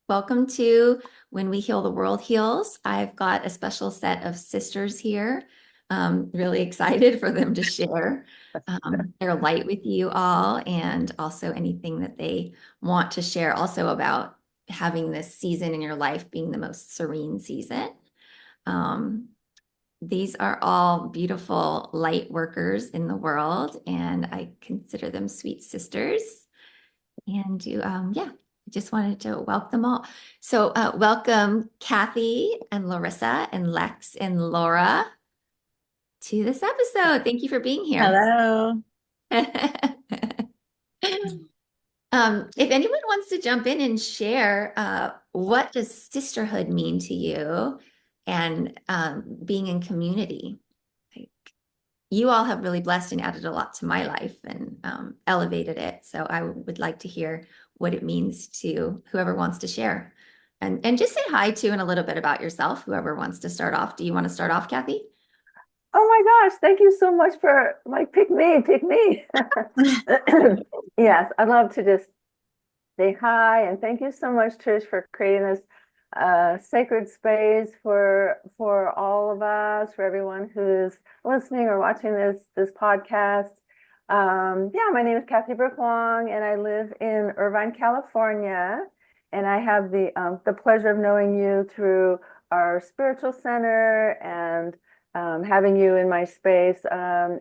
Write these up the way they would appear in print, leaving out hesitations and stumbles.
Welcome to When We Heal, the World Heals. I've got a special set of sisters here. Really excited for them to share their light with you all and also anything that they want to share also about having this season in your life being the most serene season. Um, these are all beautiful light workers in the world, and I consider them sweet sisters. And yeah, just wanted to welcome them all. So welcome Kathy and Lorissa and Lex and Laura to this episode. Thank you for being here. Hello. If anyone wants to jump in and share, what does sisterhood mean to you and being in community? Like, you all have really blessed and added a lot to my life and elevated it. So I would like to hear what it means to whoever wants to share. And just say hi to and a little bit about yourself, whoever wants to start off. Do you want to start off, Kathy? Oh my gosh, thank you so much for like pick me, pick me. Yes, I'd love to just say hi and thank you so much, Trish, for creating this sacred space for all of us, for everyone who's listening or watching this podcast. Yeah, my name is Kathy Brook-Wong and I live in Irvine, California. And I have the pleasure of knowing you through our spiritual center and having you in my space in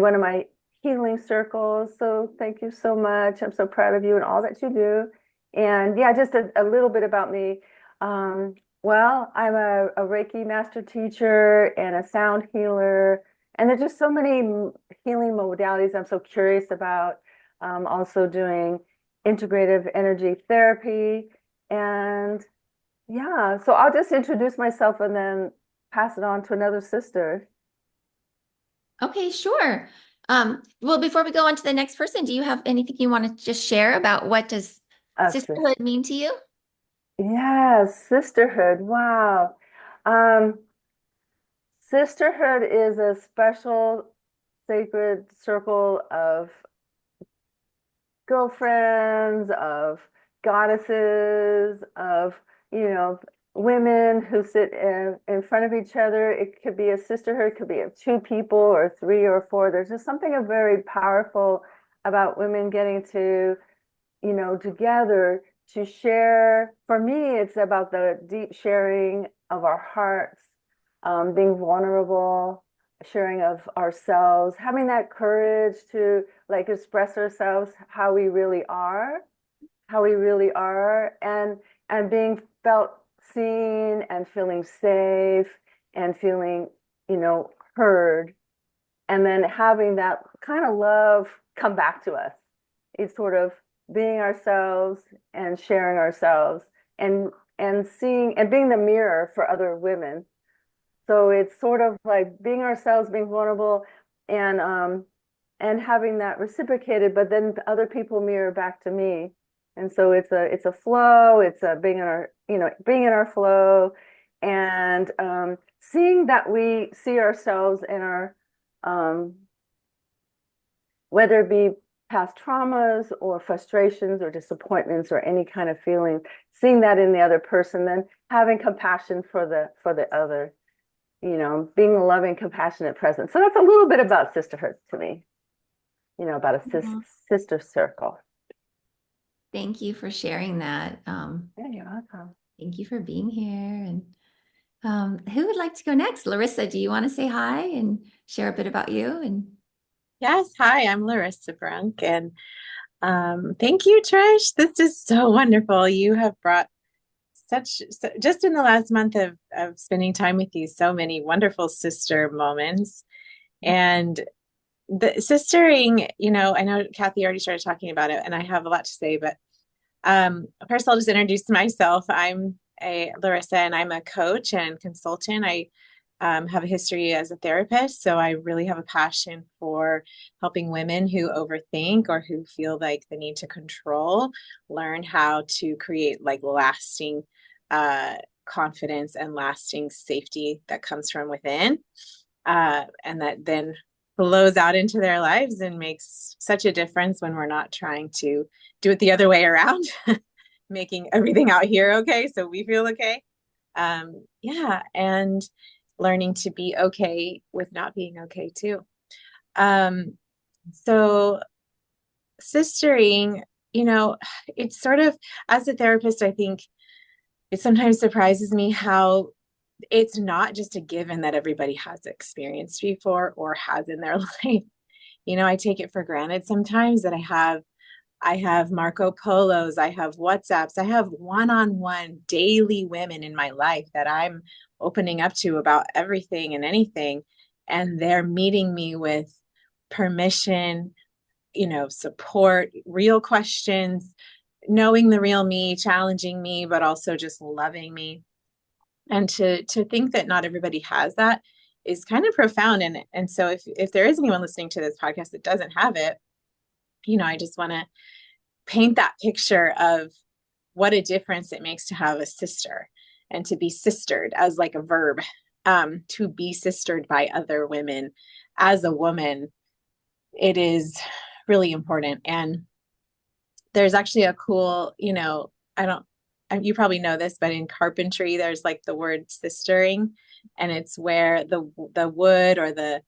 one of my healing circles. So thank you so much. I'm so proud of you and all that you do. And yeah, just a little bit about me. Well, I'm a Reiki master teacher and a sound healer. And there's just so many healing modalities I'm so curious about. Also doing integrative energy therapy. And yeah, so I'll just introduce myself and then pass it on to another sister. Okay, sure. Well, before we go on to the next person, do you have anything you want to just share about what does Sis. sisterhood mean to you? Yes, sisterhood. Wow. Um, Sisterhood is a special sacred circle of girlfriends, of goddesses, of, women who sit in front of each other. It could be a sisterhood, it could be of two people or three or four. There's just something very powerful about women getting to, together to share. For me, it's about the deep sharing of our hearts, being vulnerable, sharing of ourselves, having that courage to like express ourselves how we really are, and being felt seen and feeling safe and feeling, heard, and then having that kind of love come back to us. It's sort of being ourselves and sharing ourselves and seeing and being the mirror for other women. So it's sort of like being ourselves, being vulnerable, and having that reciprocated, but then other people mirror back to me. And so it's a flow, it's a being in our flow, and seeing that we see ourselves in our um, whether it be past traumas or frustrations or disappointments or any kind of feeling, seeing that in the other person, then having compassion for the other, being a loving, compassionate presence. So that's a little bit about sisterhood to me, about a Mhm. sister circle. Thank you for sharing that. Yeah, you're welcome. Thank you for being here. And who would like to go next? Larissa, do you want to say hi and share a bit about you? And Yes, hi, I'm Lorissa Brunk, and thank you, Trish. This is so wonderful. You have brought just in the last month of spending time with you, so many wonderful sister moments. And the sistering, I know Kathy already started talking about it, and I have a lot to say, but first I'll just introduce myself. I'm a Larissa, and I'm a coach and consultant. I have a history as a therapist, so I really have a passion for helping women who overthink or who feel like the need to control learn how to create like lasting uh, confidence and lasting safety that comes from within, and that then flows out into their lives and makes such a difference when we're not trying to do it the other way around. making everything out here okay, so we feel okay. Yeah, and learning to be okay with not being okay too. So sistering, it's sort of, as a therapist, I think it sometimes surprises me how it's not just a given that everybody has experienced before or has in their life. I take it for granted sometimes that I have Marco Polos, I have WhatsApps, I have one-on-one daily women in my life that I'm opening up to about everything and anything. And they're meeting me with permission, support, real questions, knowing the real me, challenging me, but also just loving me. And to think that not everybody has that is kind of profound. And so if there is anyone listening to this podcast that doesn't have it, I just want to paint that picture of what a difference it makes to have a sister and to be sistered as like a verb, to be sistered by other women. As a woman, it is really important. And there's actually a cool, you probably know this, but in carpentry, there's like the word sistering, and it's where the wood or the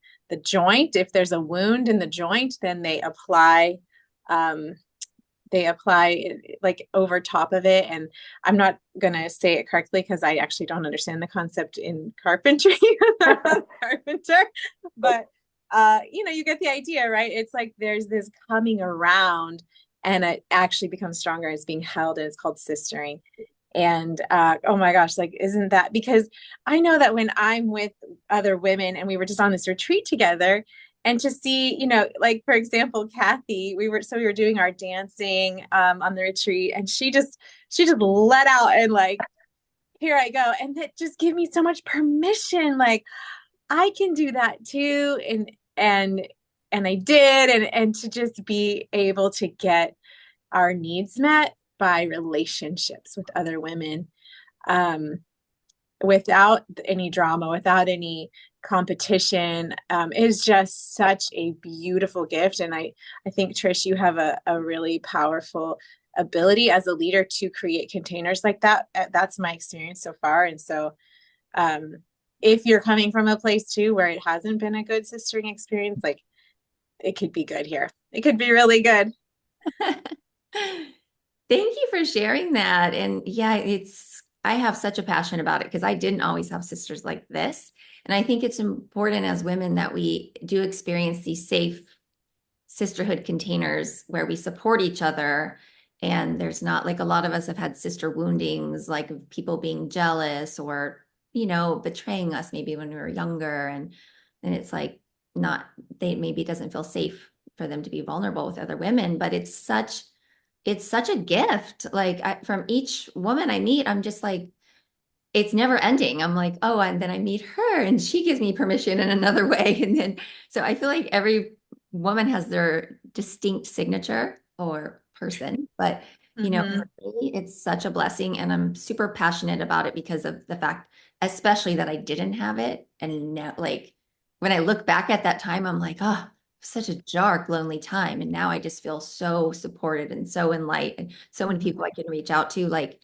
joint, if there's a wound in the joint, then they apply like over top of it. And I'm not going to say it correctly because I actually don't understand the concept in carpentry. I'm not a carpenter, but you get the idea, right? It's like there's this coming around and it actually becomes stronger. It's being held, and it's called sistering. And oh my gosh, like, isn't that, because I know that when I'm with other women and we were just on this retreat together, and to see, like, for example, Kathy, we were doing our dancing on the retreat, and she just let out and like, here I go. And that just gave me so much permission. Like, I can do that too. And I did. And to just be able to get our needs met by relationships with other women, without any drama, without any competition, is just such a beautiful gift. And I think, Trish, you have a really powerful ability as a leader to create containers like that. That's my experience so far. And so if you're coming from a place too where it hasn't been a good sistering experience, like, it could be good here. It could be really good. Thank you for sharing that. And yeah, I have such a passion about it because I didn't always have sisters like this. And I think it's important as women that we do experience these safe sisterhood containers where we support each other. And there's not, like, a lot of us have had sister woundings, like people being jealous or, betraying us maybe when we were younger. And it's like, not, maybe it doesn't feel safe for them to be vulnerable with other women, but it's such a gift. Like, from each woman I meet, I'm just like, it's never ending. I'm like, oh, and then I meet her and she gives me permission in another way. And then, so I feel like every woman has their distinct signature or person, but Mm-hmm. for me, it's such a blessing. And I'm super passionate about it because of the fact, especially that I didn't have it. And now, like, when I look back at that time, I'm like, oh, such a dark, lonely time. And now I just feel so supported and so in light, and so many people I can reach out to. Like,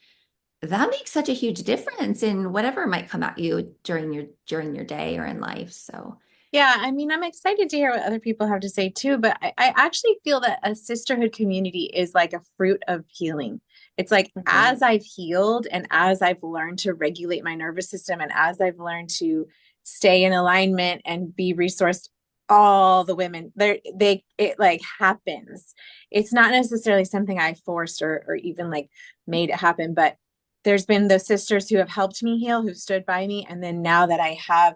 that makes such a huge difference in whatever might come at you during your day or in life. So Yeah, I mean, I'm excited to hear what other people have to say too, but I actually feel that a sisterhood community is like a fruit of healing. It's like, as I've healed and as I've learned to regulate my nervous system and as I've learned to stay in alignment and be resourced, all the women it like happens. It's not necessarily something I forced or even like made it happen, but there's been those sisters who have helped me heal, who stood by me. And then now that I have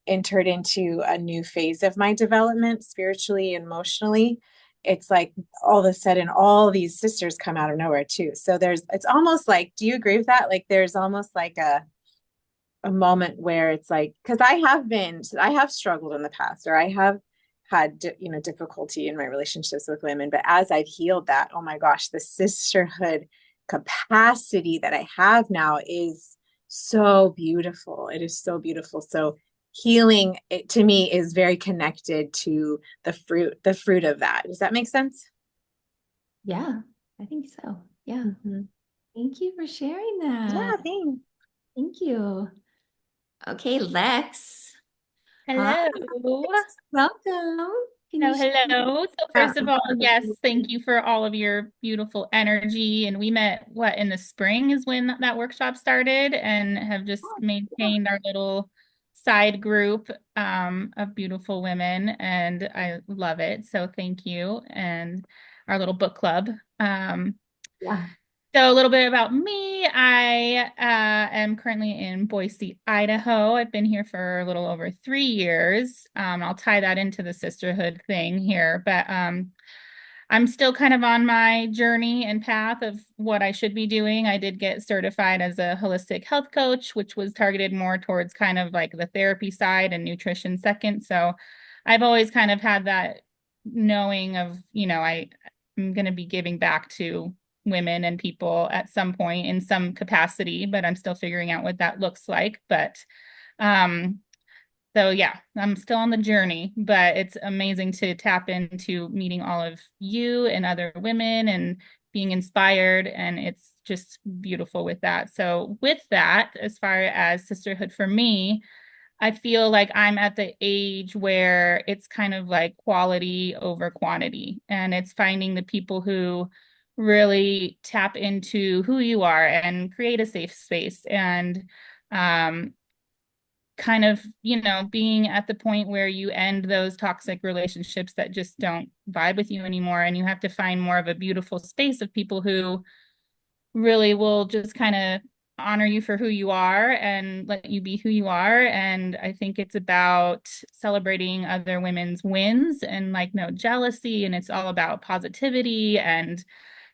entered into a new phase of my development spiritually and emotionally, it's like all of a sudden all these sisters come out of nowhere too. So it's almost like, do you agree with that? Like, there's almost like a moment where it's like, because I have struggled in the past, or I have had difficulty in my relationships with women, but as I've healed that, oh my gosh, the sisterhood capacity that I have now is so beautiful. It is so beautiful. So healing, it, to me, is very connected to the fruit of that. Does that make sense? yeah, I think so. Yeah. Mm-hmm. Thank you for sharing Yeah, that. thanks. Thank you. Okay, Lex. Hi, Hello. Lex. Welcome. Can you Hello, share hello. So about first of all, yes, thank you for all of your beautiful energy. And we met, what, in the spring is when that workshop started, and have just maintained our little side group of beautiful women, and I love it. So thank you. And our little book club. Yeah. So a little bit about me. I am currently in Boise, Idaho. I've been here for a little over 3 years. I'll tie that into the sisterhood thing here, but I'm still kind of on my journey and path of what I should be doing. I did get certified as a holistic health coach, which was targeted more towards kind of like the therapy side and nutrition second. So I've always kind of had that knowing of, I'm going to be giving back to women and people at some point in some capacity, but I'm still figuring out what that looks like. But um, so yeah, I'm still on the journey, but it's amazing to tap into meeting all of you and other women and being inspired. And it's just beautiful with that. So with that, as far as sisterhood for me, I feel like I'm at the age where it's kind of like quality over quantity. And it's finding the people who really tap into who you are and create a safe space, and um, kind of, being at the point where you end those toxic relationships that just don't vibe with you anymore. And you have to find more of a beautiful space of people who really will just kind of honor you for who you are and let you be who you are. And I think it's about celebrating other women's wins and like no jealousy. And it's all about positivity and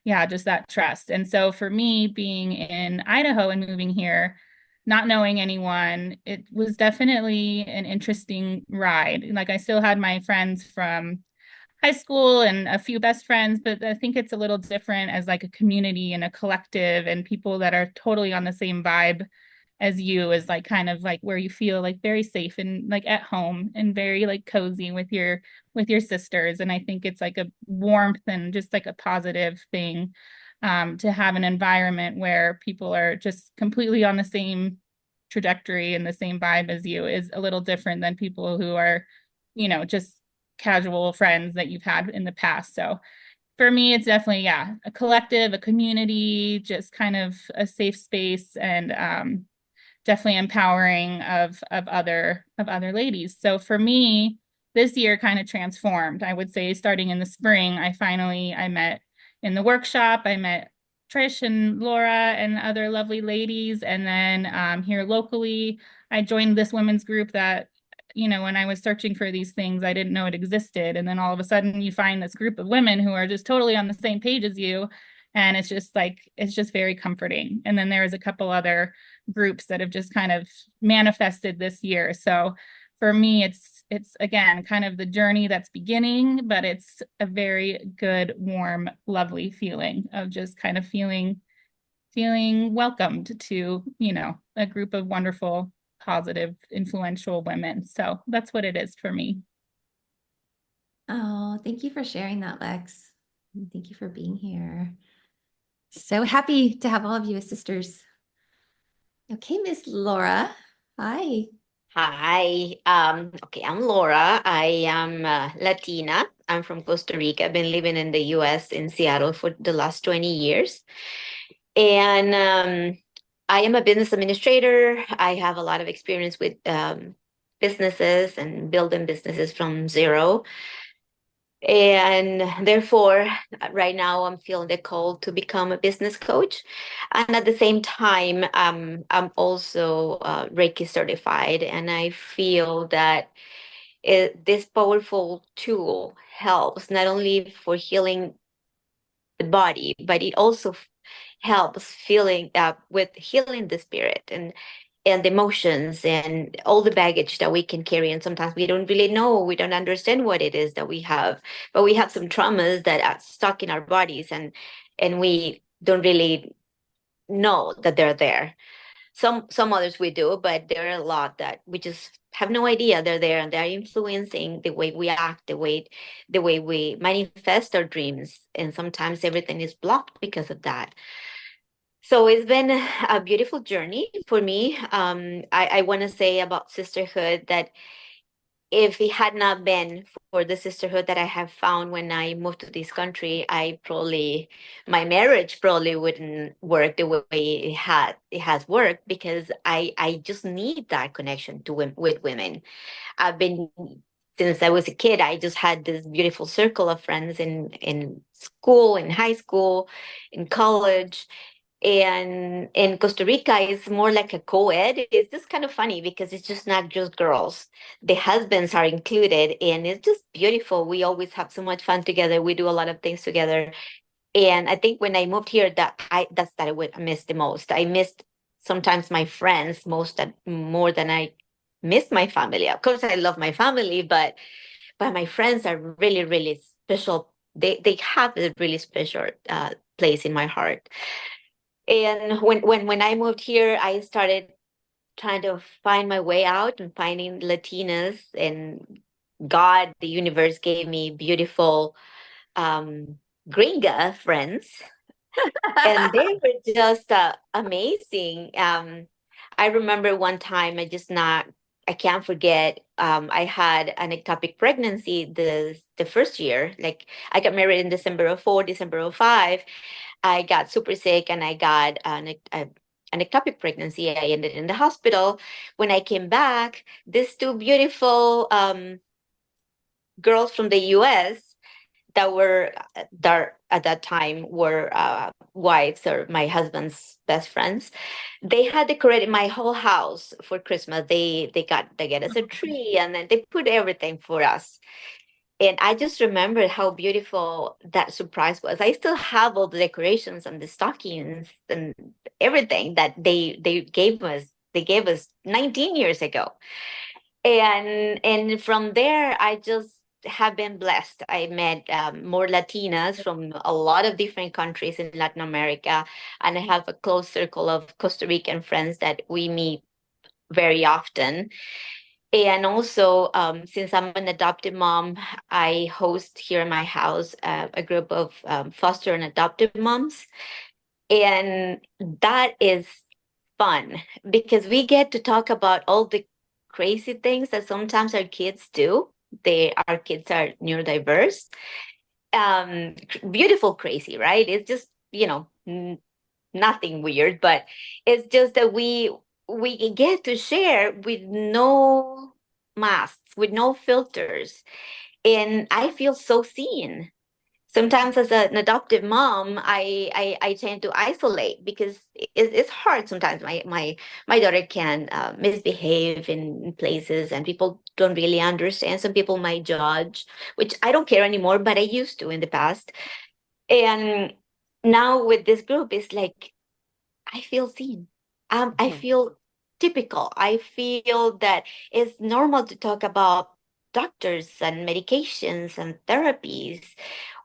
yeah, just that trust. And so for me, being in Idaho and moving here, not knowing anyone, it was definitely an interesting ride. Like I still had my friends from high school and a few best friends, but I think it's a little different as like a community and a collective and people that are totally on the same vibe as you, is like kind of like where you feel like very safe and like at home and very like cozy with your sisters. And I think it's like a warmth and just like a positive thing, to have an environment where people are just completely on the same trajectory and the same vibe as you is a little different than people who are, just casual friends that you've had in the past. So for me, it's definitely, yeah, a collective, a community, just kind of a safe space, and definitely empowering of other ladies. So for me, this year kind of transformed. I would say starting in the spring, I met in the workshop, I met Trish and Laura and other lovely ladies. And then here locally, I joined this women's group that, when I was searching for these things, I didn't know it existed. And then all of a sudden you find this group of women who are just totally on the same page as you. And it's just very comforting. And then there was a couple other groups that have just kind of manifested this year. So for me, it's again kind of the journey that's beginning, but it's a very good, warm, lovely feeling of just kind of feeling welcomed to, a group of wonderful, positive, influential women. So that's what it is for me. Oh, thank you for sharing that, Lex. And thank you for being here. So happy to have all of you as sisters. Okay, Miss Laura. Hi. Hi. Okay, I'm Laura. I am Latina. I'm from Costa Rica. I've been living in the US in Seattle for the last 20 years. And I am a business administrator. I have a lot of experience with businesses and building businesses from zero. And therefore, right now I'm feeling the call to become a business coach. And at the same time, I'm also Reiki certified. And I feel that this powerful tool helps not only for healing the body, but it also helps feeling with healing the spirit and the emotions and all the baggage that we can carry. And sometimes we don't really know, we don't understand what it is that we have, but we have some traumas that are stuck in our bodies, and we don't really know that they're there. Some others we do, but there are a lot that we just have no idea they're there, and they're influencing the way we act, the way we manifest our dreams, and sometimes everything is blocked because of that. So it's been a beautiful journey for me. I want to say about sisterhood that if it had not been for the sisterhood that I have found when I moved to this country, my marriage probably wouldn't work the way it has worked, because I just need that connection with women. I've been Since I was a kid, I just had this beautiful circle of friends in school, in high school, in college. And in Costa Rica, it's more like a co-ed. It's just kind of funny because it's just not just girls. The husbands are included, and it's just beautiful. We always have so much fun together. We do a lot of things together. And I think when I moved here, that's what I missed the most. I missed sometimes my friends more than I missed my family. Of course, I love my family, but my friends are really, really special. They have a really special place in my heart. And when I moved here, I started trying to find my way out and finding Latinas, and God, the universe gave me beautiful um gringa friends, and they were just amazing. I remember one time I can't forget. I had an ectopic pregnancy the first year. Like, I got married in December of 4, December of 5. I got super sick, and I got an ectopic pregnancy. I ended in the hospital. When I came back, these two beautiful girls from the US that were that at that time were wives or my husband's best friends. They had decorated my whole house for Christmas. They get us a tree, and then they put everything for us. And I just remember how beautiful that surprise was. I still have all the decorations and the stockings and everything that they gave us. They gave us 19 years ago. And from there, I just have been blessed. I met more Latinas from a lot of different countries in Latin America, and I have a close circle of Costa Rican friends that we meet very often. And also, since I'm an adopted mom, I host here in my house a group of foster and adoptive moms. And that is fun because we get to talk about all the crazy things that sometimes our kids do. Our kids are neurodiverse. Beautiful crazy, right? It's just, nothing weird, but it's just that we get to share with no masks, with no filters, and I feel so seen. Sometimes as an adoptive mom, I tend to isolate because it's hard sometimes. My daughter can misbehave in places, and people don't really understand. Some people might judge, which I don't care anymore, but I used to in the past. And now with this group, it's like I feel seen. I feel typical. I feel that it's normal to talk about doctors and medications and therapies.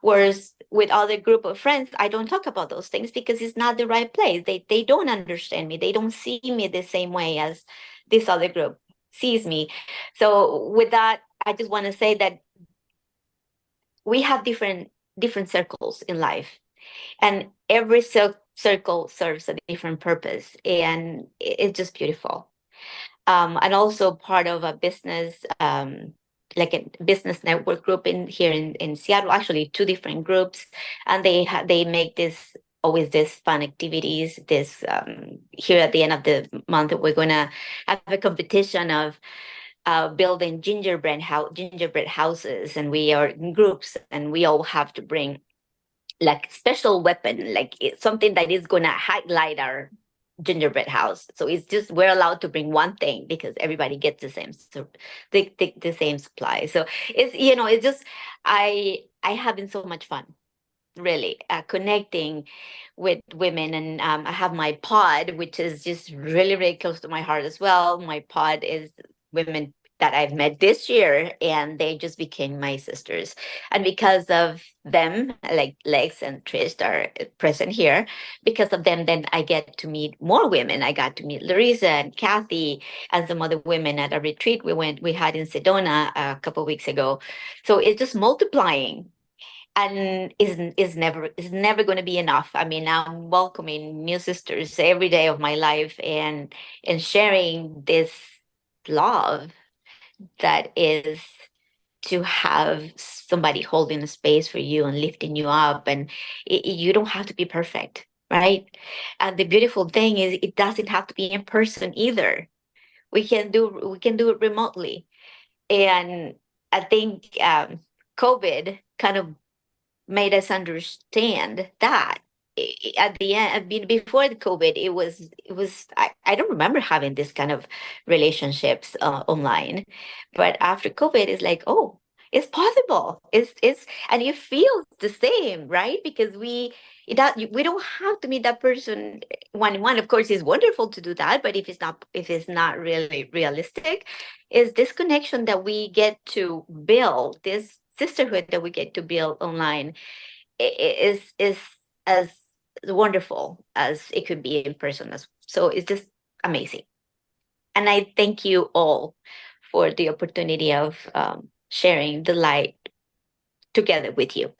Whereas with other group of friends, I don't talk about those things because it's not the right place. They don't understand me. They don't see me the same way as this other group sees me. So with that, I just want to say that we have different circles in life, and every circle serves a different purpose, and it's just beautiful. And also part of a business, like a business network group in here in Seattle, actually two different groups, and they make this always this fun activities. This here at the end of the month, we're gonna have a competition of building gingerbread houses, and we are in groups, and we all have to bring like special weapon, like something that is gonna highlight our gingerbread house. So it's just we're allowed to bring one thing because everybody gets the same the same supply. So it's just I having so much fun, really connecting with women. And I have my pod, which is just really really close to my heart as well. My pod is women that I've met this year, and they just became my sisters. And because of them, like Lex and Trish are present here, because of them, then I get to meet more women. I got to meet Larissa and Kathy and some other women at a retreat we had in Sedona a couple of weeks ago. So it's just multiplying, and is never going to be enough. I mean, I'm welcoming new sisters every day of my life, and sharing this love that is to have somebody holding a space for you and lifting you up, and you don't have to be perfect, right? And the beautiful thing is it doesn't have to be in person either. We can do it remotely. And I think COVID kind of made us understand that at the end, before the COVID, it was I don't remember having this kind of relationships online, but after COVID, it's like, oh, it's possible. It's and it feels the same, right? Because we don't have to meet that person one on one. Of course, it's wonderful to do that, but if it's not really realistic, is this connection that we get to build, this sisterhood that we get to build online, is as wonderful as it could be in person. So it's just amazing. And I thank you all for the opportunity of sharing the light together with you.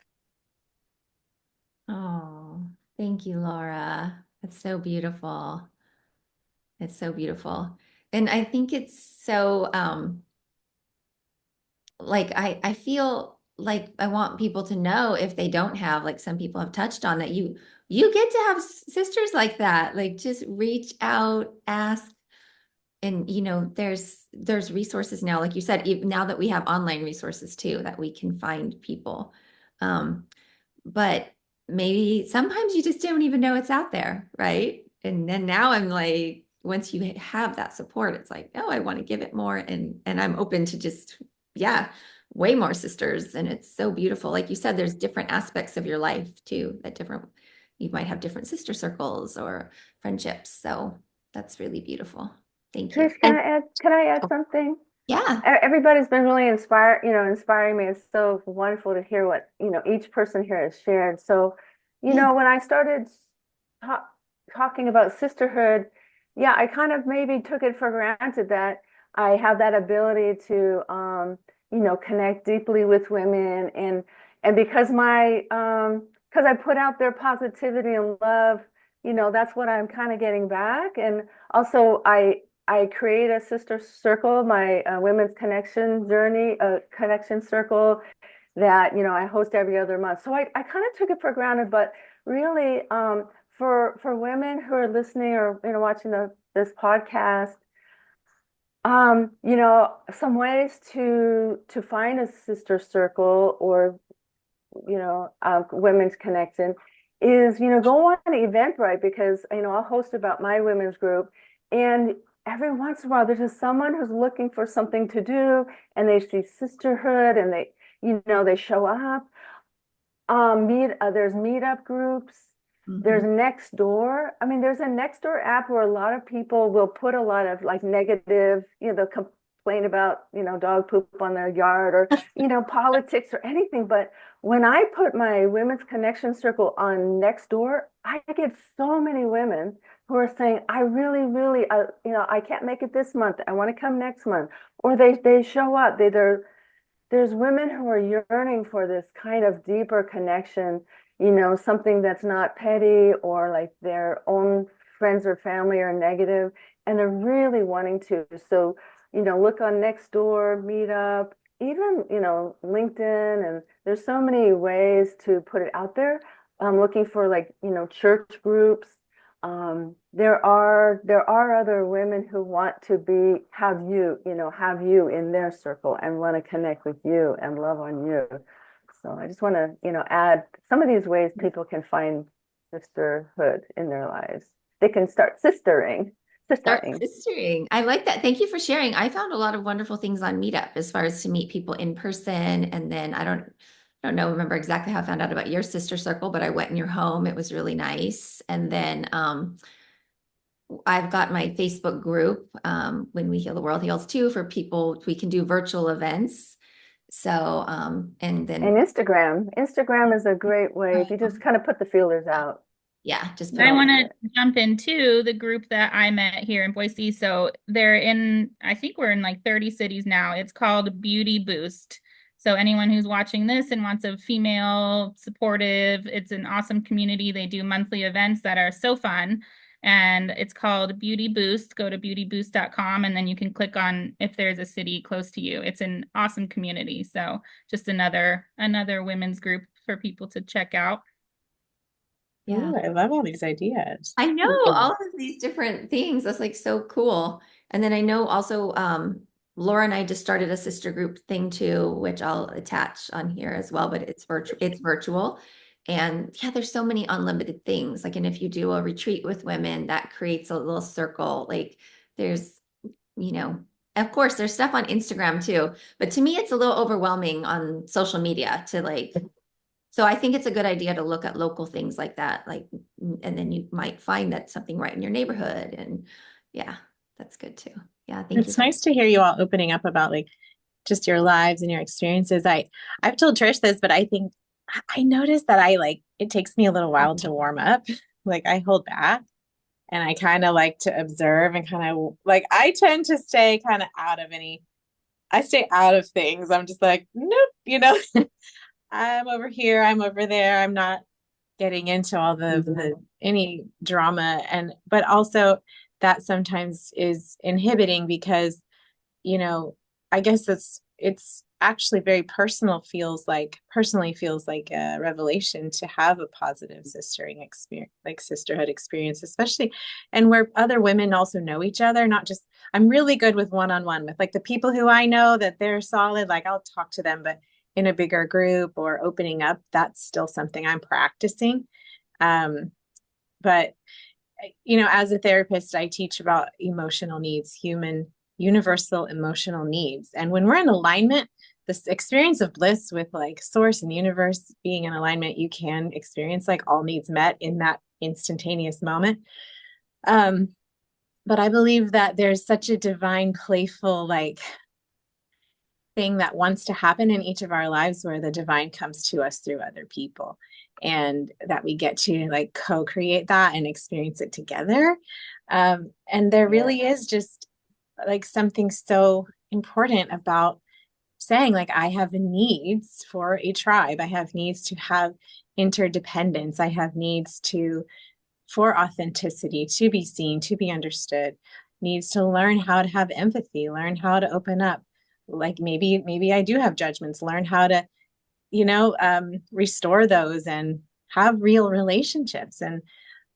Oh, thank you, Laura. It's so beautiful. It's so beautiful. And I think it's so like I feel like I want people to know, if they don't have, like some people have touched on, that you get to have sisters like that. Like, just reach out, ask. And there's resources now, like you said, even now that we have online resources too, that we can find people. But maybe sometimes you just don't even know it's out there, right? And then now I'm like, once you have that support, it's like, oh, I want to give it more, and I'm open to just, yeah, way more sisters. And it's so beautiful. Like you said, there's different aspects of your life too, you might have different sister circles or friendships. So that's really beautiful. Thank you. Trish, can I add Oh, something? Yeah. Everybody's been really inspiring me. It's so wonderful to hear what, each person here has shared. So, Yeah. when I started ta talking about sisterhood, yeah, I kind of maybe took it for granted that I have that ability to, connect deeply with women, and because I put out their positivity and love, that's what I'm kind of getting back. And also, I create a sister circle, my women's connection journey, connection circle that, I host every other month. So I kind of took it for granted, but really, for women who are listening or, watching this podcast, some ways to find a sister circle, or, women's connection is, go on Eventbrite, because, I'll host about my women's group, and every once in a while there's just someone who's looking for something to do, and they see sisterhood, and they show up. There's meetup groups. There's Mhm. Nextdoor. I mean, there's a Nextdoor app where a lot of people will put a lot of like negative, they'll complain about, dog poop on their yard, or, politics or anything. But when I put my women's connection circle on Nextdoor, I get so many women who are saying, I really, really, I can't make it this month. I want to come next month. Or they show up. There's women who are yearning for this kind of deeper connection, something that's not petty, or like their own friends or family are negative, and they're really wanting to. So, look on Nextdoor, Meetup, even, LinkedIn, and there's so many ways to put it out there. I'm looking for, like, church groups. There are other women who want to have you in their circle, and want to connect with you and love on you. So I just want to, add some of these ways people can find sisterhood in their lives. They can start sistering. Start Sistering. sistering. I like that. Thank you for sharing. I found a lot of wonderful things on Meetup, as far as to meet people in person. And then remember exactly how I found out about your sister circle, but I went in your home. It was really nice. And then I've got my Facebook group, When We Heal the World Heals too, for people. We can do virtual events. So, and And then, Instagram is a great way if you just kind of put the feelers out. yeah, just put I all want the, to jump into the group that I met here in Boise. So they're in, I think we're in like 30 cities now. It's called Beauty Boost. So anyone who's watching this and wants a female supportive, it's an awesome community. They do monthly events that are so fun. And it's called Beauty Boost. Go to beautyboost.com and then you can click on if there's a city close to you. It's an awesome community. So just another women's group for people to check out. yeah. Ooh, I love all these ideas. I know all of these different things. That's like so cool. And then I know also Laura and I just started a sister group thing too, which I'll attach on here as well, but it's virtual. And yeah, there's so many unlimited things. Like, and if you do a retreat with women, that creates a little circle. Like there's, you know, of course there's stuff on Instagram too, but to me it's a little overwhelming on social media to like, so I think it's a good idea to look at local things like that, like, and then you might find that something right in your neighborhood. And yeah, that's good too. Yeah, thank you. It's nice to hear you all opening up about like just your lives and your experiences. I've told Trish this, but I think I noticed that it takes me a little while to warm up. Like I hold back and I kind of like to observe and kind of like I tend to stay kind of I stay out of things. I'm just like, nope, I'm over here, I'm over there. I'm not getting into all the any drama but also that sometimes is inhibiting because I guess it's actually very personally feels like a revelation to have a positive sistering experience, like sisterhood experience, especially and where other women also know each other, not just I'm really good with one-on-one with like the people who I know that they're solid, like I'll talk to them, but in a bigger group or opening up, that's still something I'm practicing. But as a therapist, I teach about emotional needs, universal emotional needs. And when we're in alignment, this experience of bliss with like source and universe being in alignment, you can experience like all needs met in that instantaneous moment. But I believe that there's such a divine, playful, like thing that wants to happen in each of our lives where the divine comes to us through other people and that we get to like co-create that and experience it together. And there really is just like something so important about saying like I have needs for a tribe. I have needs to have interdependence. I have needs for authenticity, to be seen, to be understood, needs to learn how to have empathy, learn how to open up. Like maybe I do have judgments, learn how to, restore those and have real relationships. And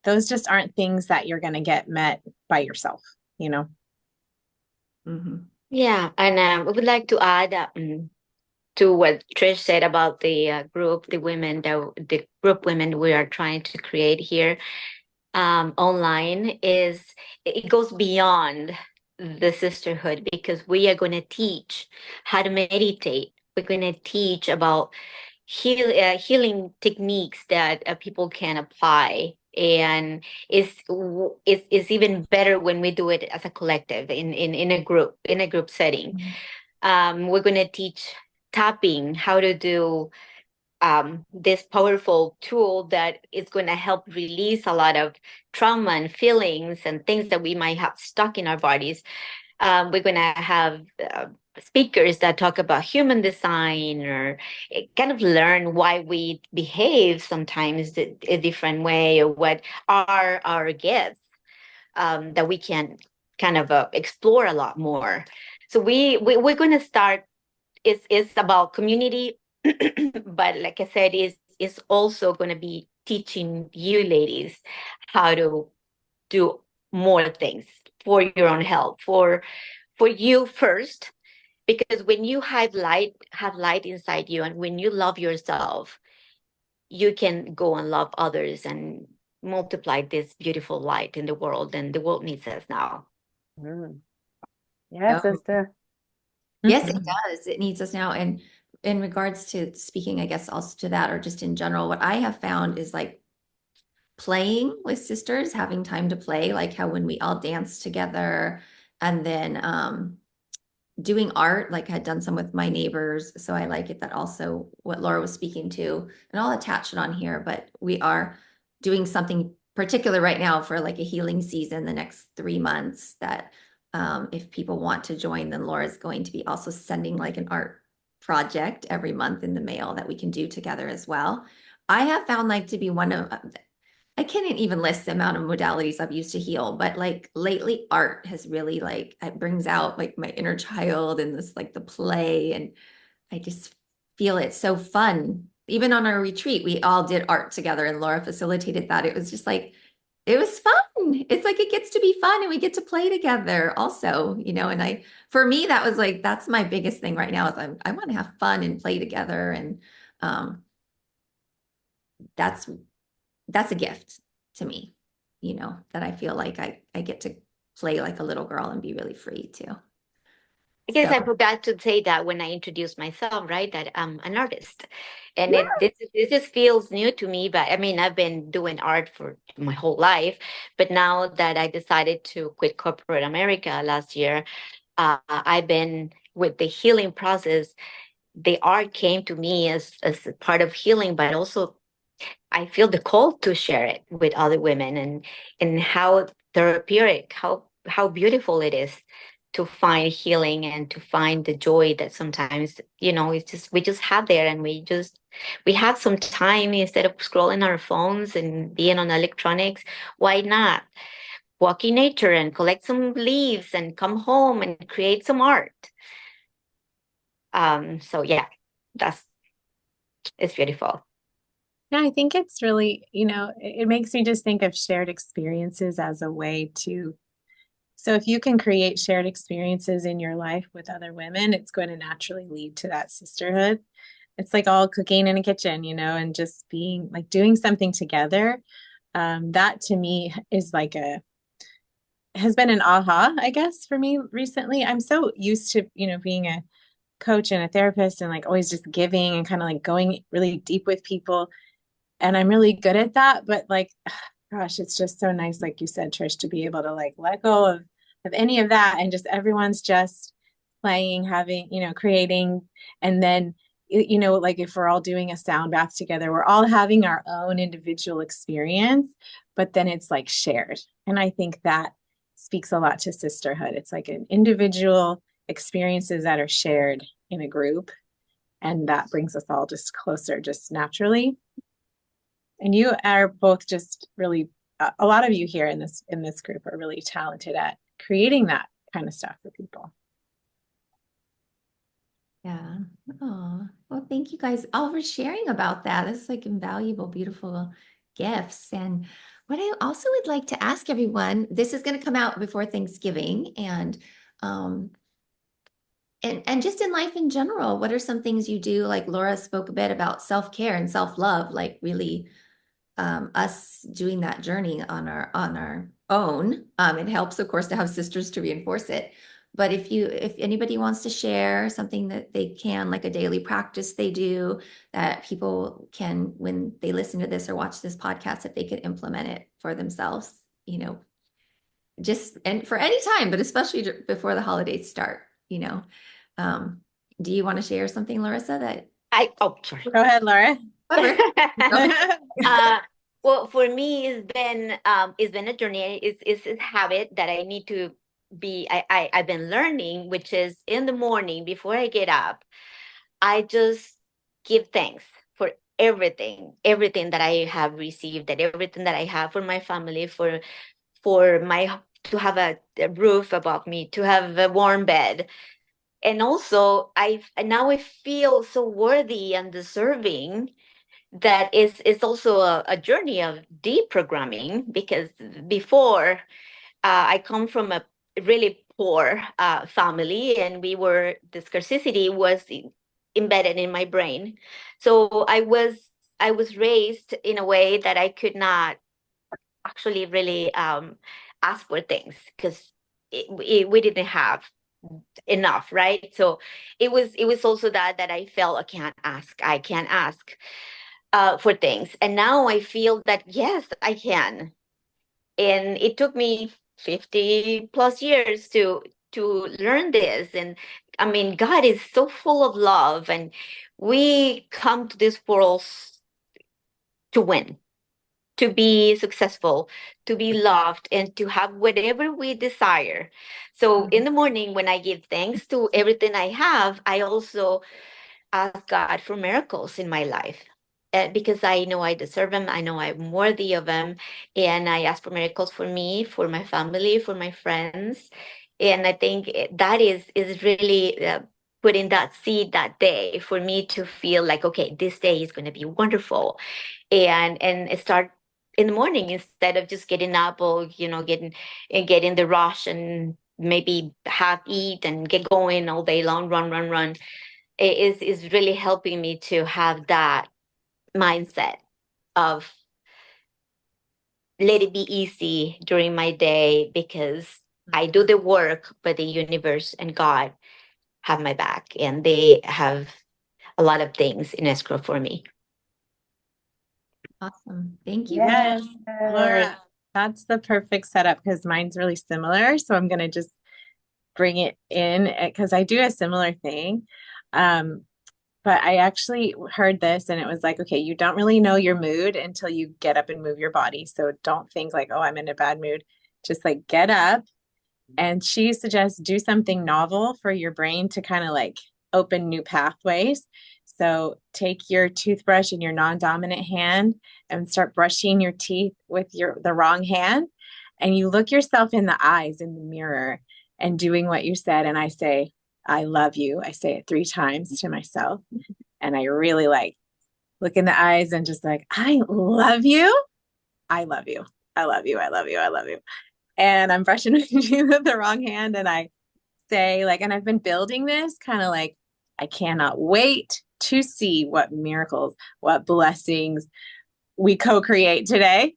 those just aren't things that you're going to get met by yourself, Mm-hmm. Yeah, and I would like to add to what Trish said about the group, the group women we are trying to create here online it goes beyond the sisterhood because we are going to teach how to meditate. We're going to teach about healing techniques that people can apply, and it's even better when we do it as a collective in a group setting. We're going to teach tapping, how to do this powerful tool that is going to help release a lot of trauma and feelings and things that we might have stuck in our bodies. We're going to have speakers that talk about human design or kind of learn why we behave sometimes a different way, or what are our gifts that we can kind of explore a lot more. So we're going to start. It's about community, but like I said, is also going to be teaching you ladies how to do more things for your own health, for you first, because when you have light inside you, and when you love yourself, you can go and love others and multiply this beautiful light in the world, and the world needs us now. Yes, Oh, sister. yes, it does. It needs us now. And in regards to speaking, I guess also to that, or just in general, what I have found is like playing with sisters, having time to play, like how when we all dance together, and then doing art, like I had done some with my neighbors. So I like it that also what Laura was speaking to, and I'll attach it on here, but we are doing something particular right now for like a healing season the next 3 months that if people want to join, then Laura's going to be also sending like an art project every month in the mail that we can do together as well. I have found like to be one of I can't even list the amount of modalities I've used to heal, but like lately art has really like it brings out like my inner child and this like the play, and I just feel it's so fun. Even on our retreat, we all did art together and Laura facilitated that. It was just like it was fun. It's like it gets to be fun and we get to play together also, and for me that was like that's my biggest thing right now is I want to have fun and play together, and um that's that's a gift to me, that I feel like I get to play like a little girl and be really free too. I guess So I forgot to say that when I introduced myself, right? That I'm an artist, and yeah, this just feels new to me. But I mean, I've been doing art for my whole life, but now that I decided to quit corporate America last year, I've been with the healing process. The art came to me as a part of healing, but also I feel the call to share it with other women, and how therapeutic, how beautiful it is to find healing and to find the joy that sometimes, it's just we just have there, and we have some time instead of scrolling our phones and being on electronics. Why not walk in nature and collect some leaves and come home and create some art? So yeah, that's it's beautiful. Yeah, I think it's really, it makes me just think of shared experiences as a way to. So if you can create shared experiences in your life with other women, it's going to naturally lead to that sisterhood. It's like all cooking in a kitchen, and just being like doing something together. That to me is like has been an aha, I guess, for me recently. I'm so used to, being a coach and a therapist and like always just giving and kind of like going really deep with people. And I'm really good at that. But like, gosh, it's just so nice, like you said, Trish, to be able to like let go of any of that and just everyone's just playing, having, creating. And then, like if we're all doing a sound bath together, we're all having our own individual experience, but then it's like shared. And I think that speaks a lot to sisterhood. It's like an individual experiences that are shared in a group. And that brings us all just closer, just naturally. And you are both just really, a lot of you here in this group are really talented at creating that kind of stuff for people. yeah. Oh, well, thank you guys all for sharing about that. It's like invaluable, beautiful gifts. And what I also would like to ask everyone, this is going to come out before Thanksgiving, um, and just in life in general, what are some things you do? Like Laura spoke a bit about self-care and self-love, like really us doing that journey on our own. It helps, of course, to have sisters to reinforce it. But if anybody wants to share something that they can, like a daily practice they do, that people can, when they listen to this or watch this podcast, that they could implement it for themselves, just and for any time, but especially before the holidays start. Um, do you want to share something, Larissa, that Sorry. Go ahead, Laura. uh, well, for me, it's been a journey. It's a habit that I need to be. I've been learning, which is in the morning before I get up, I just give thanks for everything that I have received, that everything that I have for my family, for my to have a roof above me, to have a warm bed, and also now I feel so worthy and deserving. That is also a journey of deprogramming, because before I come from a really poor family, and the scarcity was embedded in my brain. So I was raised in a way that I could not actually really ask for things, because we didn't have enough, right? So it was also that I felt I can't ask. for things. And now I feel that, yes, I can. And it took me 50 plus years to learn this. And I mean, God is so full of love, and we come to this world to win, to be successful, to be loved, and to have whatever we desire. So in the morning, when I give thanks to everything I have, I also ask God for miracles in my life. Because I know I deserve them, I know I'm worthy of them, and I ask for miracles for me, for my family, for my friends, and I think that is really putting that seed that day for me to feel like, okay, this day is going to be wonderful, and start in the morning instead of just getting up, or getting the rush and maybe have eat and get going all day long, run, run, run. It is really helping me to have that mindset of let it be easy during my day, because I do the work, but the universe and God have my back, and they have a lot of things in escrow for me. Awesome. Thank you. Yes, Laura, that's the perfect setup because mine's really similar. So I'm going to just bring it in because I do a similar thing. But I actually heard this and it was like, okay, you don't really know your mood until you get up and move your body. So don't think like, oh, I'm in a bad mood. Just like get up. And she suggests do something novel for your brain to kind of like open new pathways. So take your toothbrush in your non-dominant hand and start brushing your teeth with the wrong hand. And you look yourself in the eyes in the mirror and doing what you said. And I say, I love you. I say it 3 times to myself. And I really like look in the eyes and just like, I love you. I love you. I love you. I love you. I love you. And I'm brushing my teeth with the wrong hand. And I say like, and I've been building this kind of like, I cannot wait to see what miracles, what blessings we co-create today.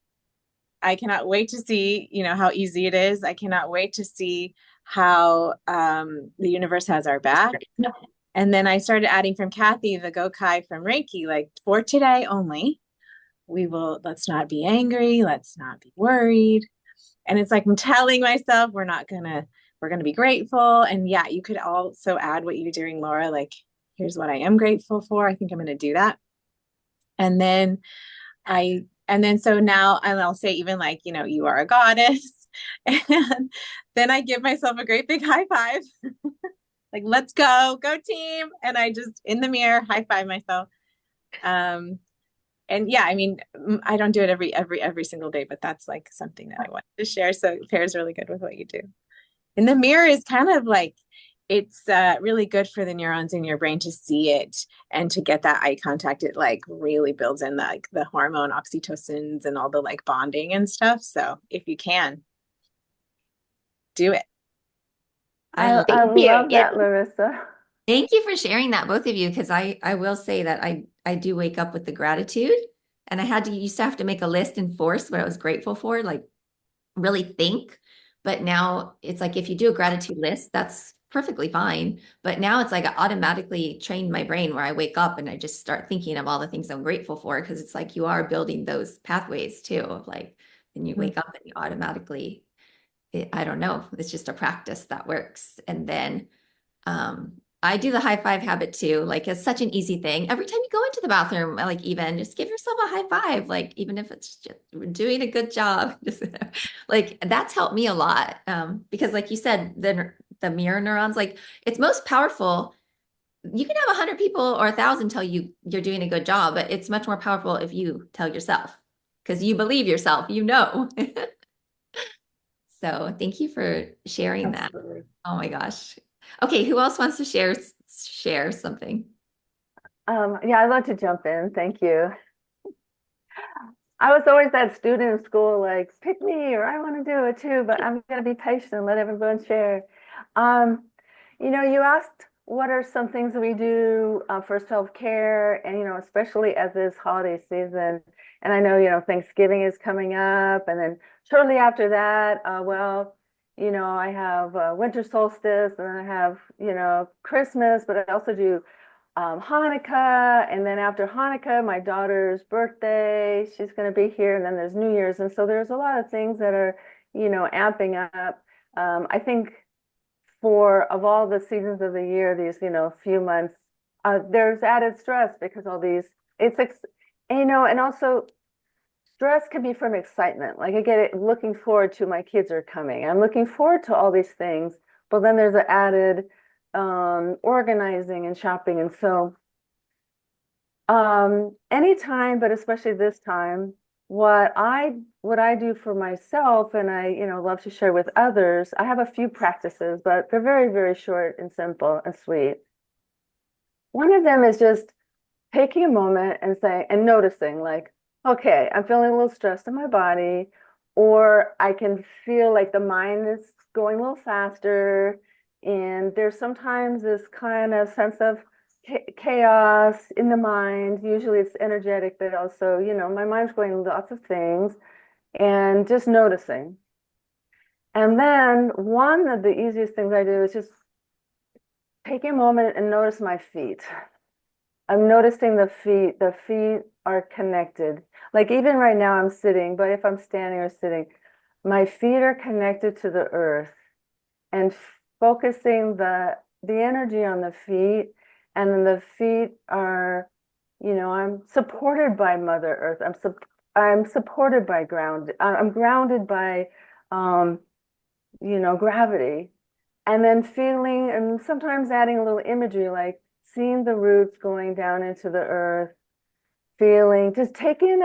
I cannot wait to see, how easy it is. I cannot wait to see how the universe has our back. And then I started adding from Kathy, the Gokai from Reiki, like for today only, let's not be angry. Let's not be worried. And it's like, I'm telling myself, we're going to be grateful. And yeah, you could also add what you're doing, Laura, like, here's what I am grateful for. I think I'm going to do that. And then so now, and I'll say even like, you are a goddess. And then I give myself a great big high five. Like, let's go team. And I just in the mirror, high five myself. And yeah, I mean, I don't do it every single day, but that's like something that I wanted to share. So it pairs really good with what you do. And the mirror is kind of like, it's really good for the neurons in your brain to see it and to get that eye contact. It like really builds in the hormone oxytocins and all the like bonding and stuff. So if you can, do it. I love that, Lorissa. Thank you for sharing that, both of you, because I will say that I do wake up with the gratitude, and I used to have to make a list and force what I was grateful for, like really think. But now it's like if you do a gratitude list, that's perfectly fine. But now it's like I automatically trained my brain where I wake up and I just start thinking of all the things I'm grateful for, because it's like you are building those pathways too of like, and you wake up and you automatically, I don't know, it's just a practice that works. And then I do the high five habit too. Like it's such an easy thing. Every time you go into the bathroom, like even just give yourself a high five. Like even if it's just doing a good job, just like that's helped me a lot. Because like you said, the mirror neurons, like it's most powerful. You can have 100 people or 1,000 tell you you're doing a good job, but it's much more powerful if you tell yourself because you believe yourself, So thank you for sharing Absolutely. that. Oh my gosh. Okay, who else wants to share something? Yeah, I'd love to jump in. Thank you. I was always that student in school, like, pick me, or I want to do it too, but I'm going to be patient and let everyone share. You asked what are some things that we do for self-care, and, especially as this holiday season. And I know, Thanksgiving is coming up, and then shortly after that, I have winter solstice, and I have, Christmas, but I also do Hanukkah, and then after Hanukkah, my daughter's birthday, she's going to be here, and then there's New Year's, and so there's a lot of things that are, amping up. I think of all the seasons of the year, these, few months, there's added stress because all these, and also stress can be from excitement. Like I get it looking forward to my kids are coming. I'm looking forward to all these things, but then there's an added organizing and shopping. And so anytime, but especially this time, what I do for myself, and I, love to share with others, I have a few practices, but they're very, very short and simple and sweet. One of them is just taking a moment and saying and noticing, like, okay, I'm feeling a little stressed in my body, or I can feel like the mind is going a little faster. And there's sometimes this kind of sense of chaos in the mind. Usually it's energetic, but also, my mind's going lots of things, and just noticing. And then one of the easiest things I do is just take a moment and notice my feet. I'm noticing the feet. The feet are connected. Like even right now I'm sitting, but if I'm standing or sitting, my feet are connected to the earth, and focusing the energy on the feet. And then the feet are, I'm supported by Mother Earth. I'm supported by ground. I'm grounded by, gravity. And then feeling, and sometimes adding a little imagery, like seeing the roots going down into the earth, feeling, just taking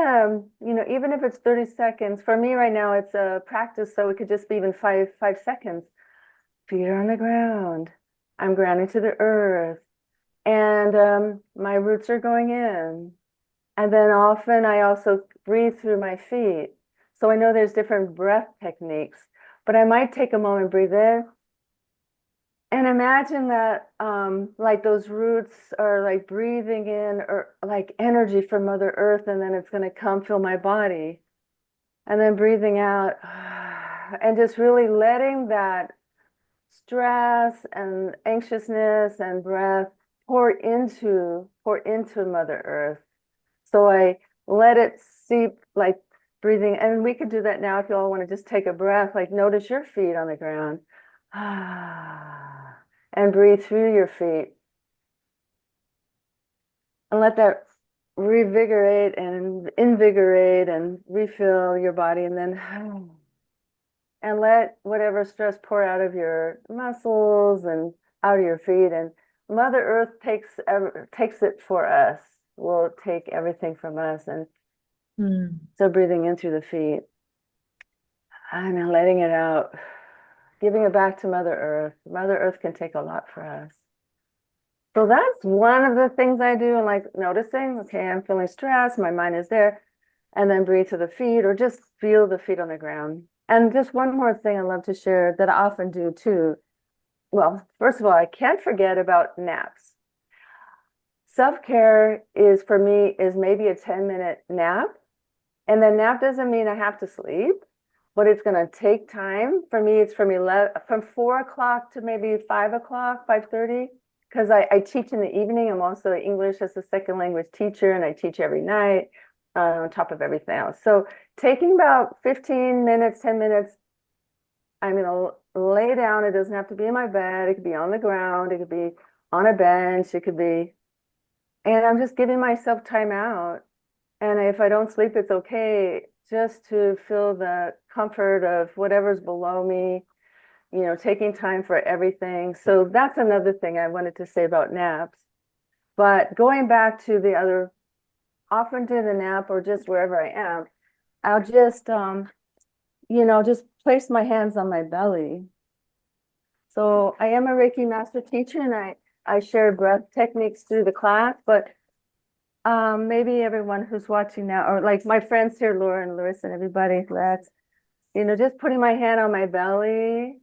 even if it's 30 seconds. For me right now, it's a practice, so it could just be even five seconds. Feet are on the ground. I'm grounding to the earth. And my roots are going in. And then often I also breathe through my feet. So I know there's different breath techniques, but I might take a moment, breathe in, and imagine that like those roots are like breathing in or like energy from Mother Earth, and then it's going to come fill my body. And then breathing out and just really letting that stress and anxiousness and breath pour into Mother Earth. So I let it seep, like breathing. And we could do that now if you all want to just take a breath, like notice your feet on the ground. And breathe through your feet. And let that revigorate and invigorate and refill your body. And then and let whatever stress pour out of your muscles and out of your feet. And Mother Earth takes it for us. Will take everything from us. And so breathing in through the feet and then letting it out, giving it back to Mother Earth. Mother Earth can take a lot for us. So that's one of the things I do, and like noticing, okay, I'm feeling stressed, my mind is there, and then breathe to the feet, or just feel the feet on the ground. And just one more thing I love to share that I often do too. Well, first of all, I can't forget about naps. Self-care is for me is maybe a 10-minute nap. And then nap doesn't mean I have to sleep, but it's going to take time. For me, it's from 4 o'clock to maybe 5 o'clock, 5:30, because I teach in the evening. I'm also an English as a second language teacher, and I teach every night on top of everything else. So taking about 15 minutes, 10 minutes, I'm going to lay down. It doesn't have to be in my bed. It could be on the ground. It could be on a bench. It could be, and I'm just giving myself time out. And if I don't sleep, it's okay, just to feel the comfort of whatever's below me, taking time for everything. So that's another thing I wanted to say about naps. But going back to the other, often do the nap or just wherever I am, I'll just, just place my hands on my belly. So I am a Reiki master teacher, and I share breath techniques through the class, but maybe everyone who's watching now, or like my friends here, Laura and Larissa and everybody, Lex, just putting my hand on my belly,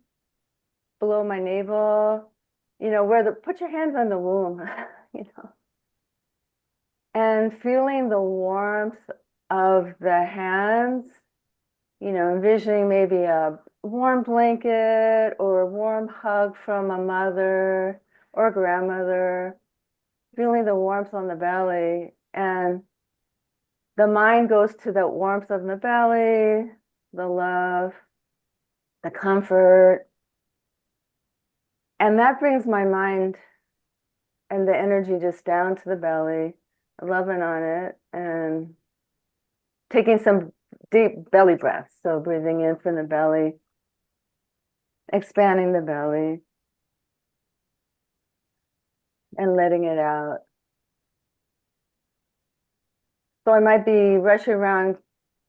below my navel, put your hands on the womb, and feeling the warmth of the hands, envisioning maybe a warm blanket or a warm hug from a mother or a grandmother. feeling the warmth on the belly, and the mind goes to the warmth of the belly, the love, the comfort, and that brings my mind and the energy just down to the belly, loving on it, and taking some deep belly breaths. So breathing in from the belly, expanding the belly, and letting it out. So I might be rushing around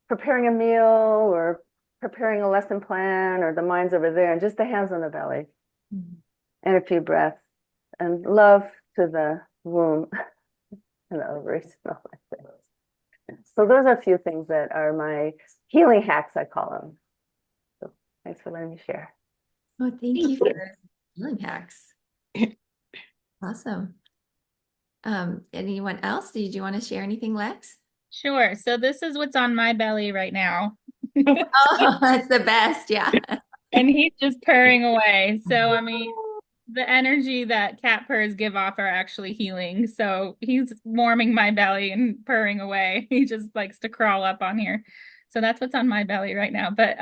preparing a meal or preparing a lesson plan, or the mind's over there, and just the hands on the belly and a few breaths, and love to the womb and the ovaries. So those are a few things that are my healing hacks, I call them. So thanks for letting me share. Oh, thank you for those healing hacks. Awesome. Anyone else? Did you want to share anything, Lex? Sure. So this is what's on my belly right now. Oh, that's the best. Yeah. And he's just purring away. So, I mean, the energy that cat purrs give off are actually healing. So he's warming my belly and purring away. He just likes to crawl up on here. So that's what's on my belly right now. But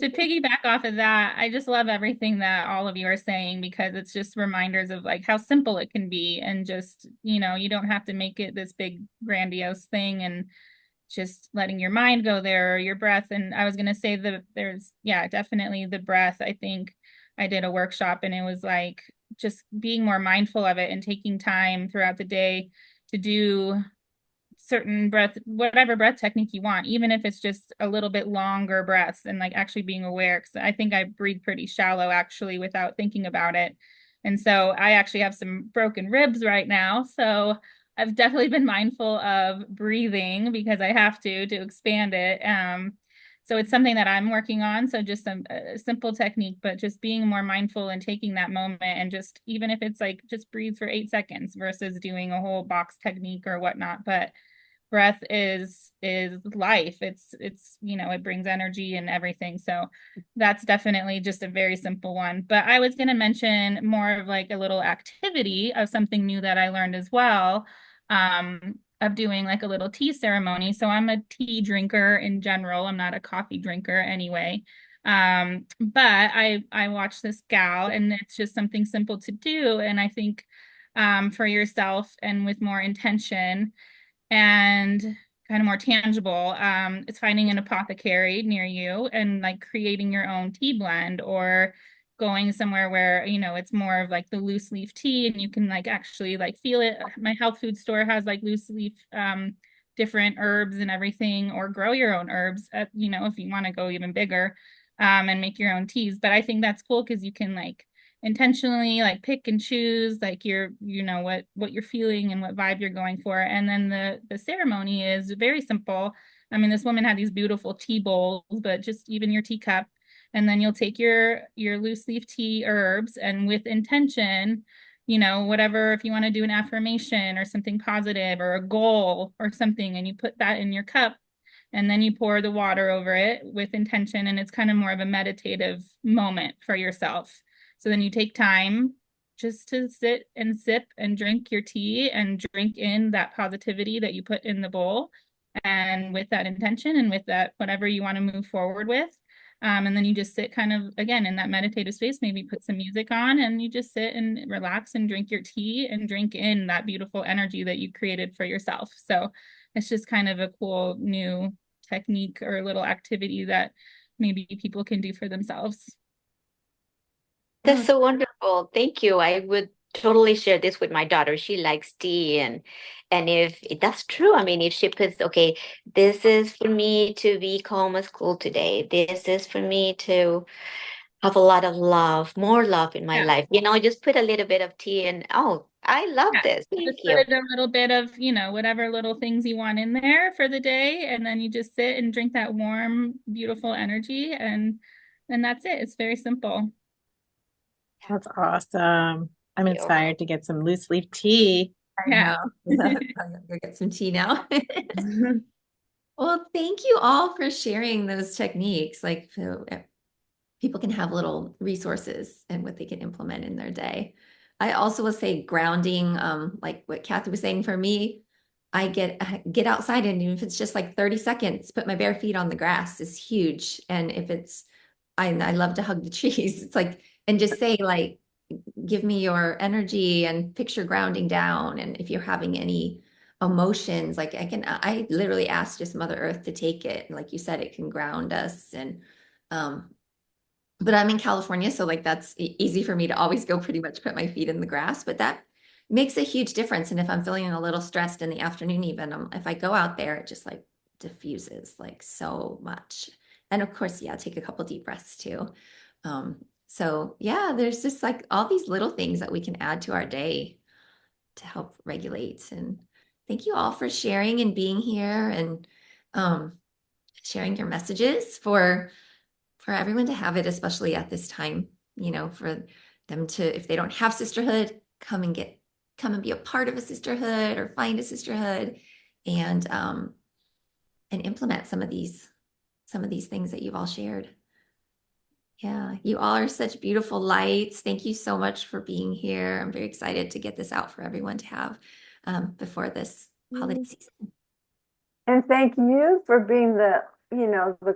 to piggyback off of that, I just love everything that all of you are saying, because it's just reminders of like how simple it can be, and just, you know, you don't have to make it this big grandiose thing, and just letting your mind go there, or your breath. And I was going to say that there's, yeah, definitely the breath. I think I did a workshop and it was like just being more mindful of it and taking time throughout the day to do certain breath, whatever breath technique you want, even if it's just a little bit longer breaths, and like actually being aware. Because I think I breathe pretty shallow actually without thinking about it. And so I actually have some broken ribs right now. So I've definitely been mindful of breathing because I have to expand it. So it's something that I'm working on. So just some simple technique, but just being more mindful and taking that moment, and just, even if it's like just breathe for 8 seconds versus doing a whole box technique or whatnot. But breath is life. It's you know, it brings energy and everything. So that's definitely just a very simple one. But I was going to mention more of like a little activity of something new that I learned as well, of doing like a little tea ceremony. So I'm a tea drinker in general. I'm not a coffee drinker anyway. But I watched this gal, and it's just something simple to do. And I think for yourself and with more intention and kind of more tangible, it's finding an apothecary near you and like creating your own tea blend, or going somewhere where, you know, it's more of like the loose leaf tea and you can like actually like feel it. My health food store has like loose leaf different herbs and everything, or grow your own herbs you know, if you want to go even bigger, and make your own teas. But I think that's cool because you can like intentionally like pick and choose like your, you know, what you're feeling and what vibe you're going for. And then the ceremony is very simple. I mean, this woman had these beautiful tea bowls, but just even your teacup, and then you'll take your loose leaf tea herbs, and with intention, you know, whatever, if you want to do an affirmation or something positive or a goal or something, and you put that in your cup, and then you pour the water over it with intention, and it's kind of more of a meditative moment for yourself. So then you take time just to sit and sip and drink your tea and drink in that positivity that you put in the bowl, and with that intention and with that whatever you want to move forward with. And then you just sit kind of again in that meditative space, maybe put some music on, and you just sit and relax and drink your tea and drink in that beautiful energy that you created for yourself. So it's just kind of a cool new technique or little activity that maybe people can do for themselves. That's Oh, so wonderful. Thank you. I would totally share this with my daughter. She likes tea, and if that's true, I mean, if she puts, okay, this is for me to be calm at school today. This is for me to have a lot of love, more love in my Yeah. life. You know, just put a little bit of tea and oh, I love Yeah. this. Just Thank put you. a little bit of, you know, whatever little things you want in there for the day. And then you just sit and drink that warm, beautiful energy. And that's it. It's very simple. That's awesome. I'm Thank you. inspired to get some loose leaf tea. I Yeah. know. I'm gonna go get some tea now. Well, thank you all for sharing those techniques. Like, so people can have little resources and what they can implement in their day. I also will say grounding, like what Kathy was saying for me, I get outside and even if it's just like 30 seconds, put my bare feet on the grass is huge. And if it's, I love to hug the trees. It's like, and just say like, give me your energy and picture grounding down. And if you're having any emotions, like I literally ask just Mother Earth to take it. And like you said, it can ground us. And, um, but I'm in California, so like that's easy for me to always go pretty much put my feet in the grass, but that makes a huge difference. And if I'm feeling a little stressed in the afternoon, even if I go out there, it just like diffuses like so much. And of course, yeah, take a couple deep breaths too. So yeah, there's just like all these little things that we can add to our day to help regulate. And thank you all for sharing and being here and um, sharing your messages for everyone to have it, especially at this time, for them to, if they don't have sisterhood, come and be a part of a sisterhood or find a sisterhood and implement some of these things that you've all shared. Yeah, you all are such beautiful lights. Thank you so much for being here. I'm very excited to get this out for everyone to have before this holiday season. And thank you for being the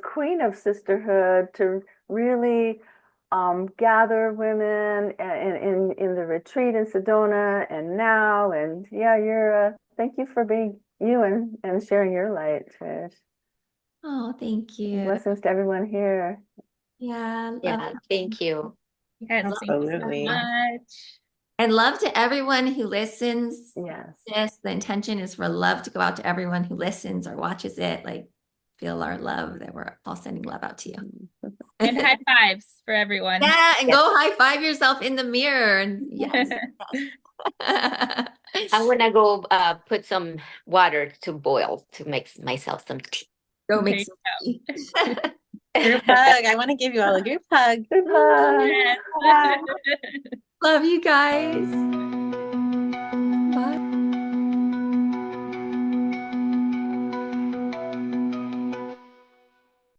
queen of sisterhood to really gather women in the retreat in Sedona and now. And yeah, thank you for being you and sharing your light, Trish. Oh, thank you. Blessings to everyone here. Yeah, love Yeah, thank you. Yes, thank you so Absolutely. much. And love to everyone who listens. Yes. Yes, the intention is for love to go out to everyone who listens or watches it. Like, feel our love that we're all sending love out to you. And high fives for everyone. Yeah, and Yes. go high five yourself in the mirror. And yes, yes. I'm gonna go put some water to boil to make myself some tea. Go There make you some go. tea. Group hug. I want to give you all a group hug. Good hug. Yes. Bye. Love you guys.